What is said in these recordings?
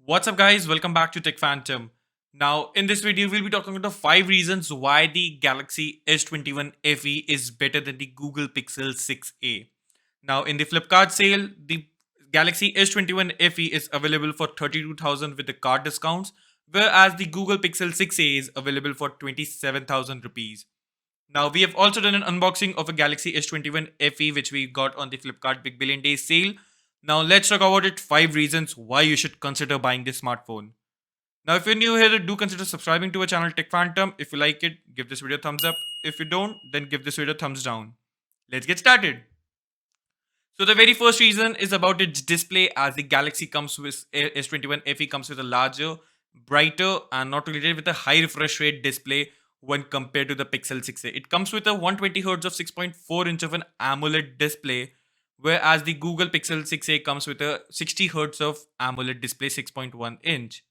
What's up, guys? Welcome back to Tech Phantom. Now, in this video, we'll be talking about the 5 reasons why the Galaxy S21 FE is better than the Google Pixel 6a. Now, in the Flipkart sale, the Galaxy S21 FE is available for 32,000 with the card discounts, whereas the Google Pixel 6a is available for 27,000 rupees. Now, we have also done an unboxing of a Galaxy S21 FE which we got on the Flipkart Big Billion Days sale. Now, let's talk about it 5 reasons why you should consider buying this smartphone. Now, if you're new here, do consider subscribing to our channel Tech Phantom. If you like it, give this video a thumbs up. If you don't, then give this video a thumbs down. Let's get started. So the very first reason is about its display, as the Galaxy comes with S21 FE comes with a larger, brighter, and not related with a high refresh rate display when compared to the Pixel 6a. It comes with a 120Hz of 6.4 inch of an AMOLED display, whereas the Google Pixel 6a comes with a 60Hz of AMOLED display, 6.1 inch.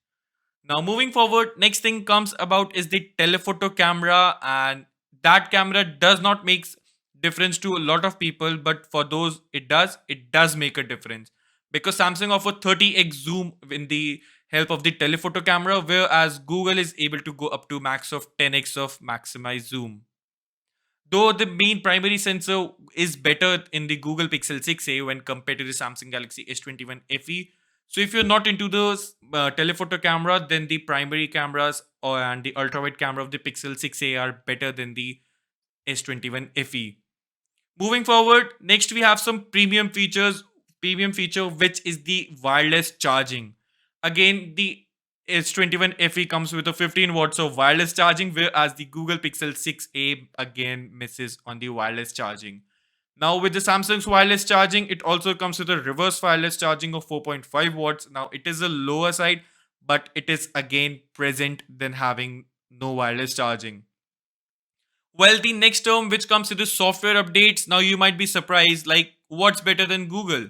Now moving forward, next thing comes about is the telephoto camera, and that camera does not make difference to a lot of people, but for those it does make a difference, because Samsung offer 30x zoom in the help of the telephoto camera, whereas Google is able to go up to max of 10x of maximized zoom. Though the main primary sensor is better in the Google Pixel 6a when compared to the Samsung Galaxy S21 FE. So if you're not into the telephoto camera, then the primary cameras and the ultrawide camera of the Pixel 6a are better than the S21 FE. Moving forward, next we have some premium features. Premium feature, which is the wireless charging. Again, the S21 FE comes with a 15 watts of wireless charging, whereas the Google Pixel 6a again misses on the wireless charging. Now, with the Samsung's wireless charging, it also comes with a reverse wireless charging of 4.5 watts. Now, it is a lower side, but it is again present than having no wireless charging. Well, the next term which comes with the software updates, now you might be surprised, like what's better than Google?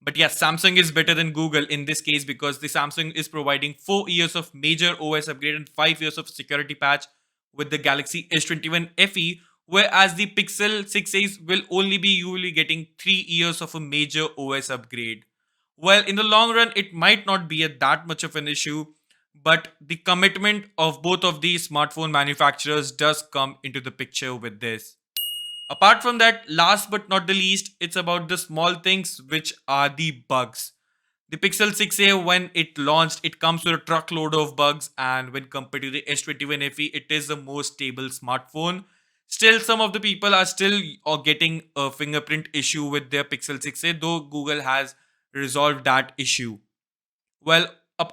But yes, Samsung is better than Google in this case, because the Samsung is providing 4 years of major OS upgrade and 5 years of security patch with the Galaxy S21 FE, whereas the Pixel 6a will only be usually getting 3 years of a major OS upgrade. Well, in the long run, it might not be that much of an issue, but the commitment of both of these smartphone manufacturers does come into the picture with this. Apart from that, last but not the least, it's about the small things, which are the bugs. The Pixel 6a, when it launched, it comes with a truckload of bugs, and when compared to the S21 FE, it is the most stable smartphone. Still, some of the people are still getting a fingerprint issue with their Pixel 6a, though Google has resolved that issue. Well,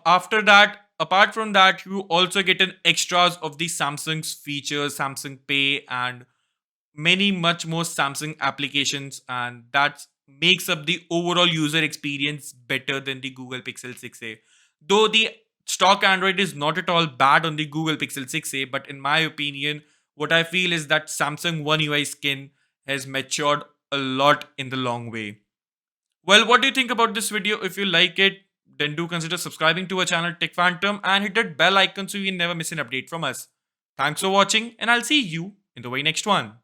after that, apart from that, you also get an extras of the Samsung's features, Samsung Pay, and many much more Samsung applications, and that makes up the overall user experience better than the Google Pixel 6a. Though the stock Android is not at all bad on the Google Pixel 6a, but in my opinion, what I feel is that Samsung One UI skin has matured a lot in the long way. Well, what do you think about this video? If you like it, then do consider subscribing to our channel Tech Phantom and hit that bell icon so you never miss an update from us. Thanks for watching, and I'll see you in the very next one.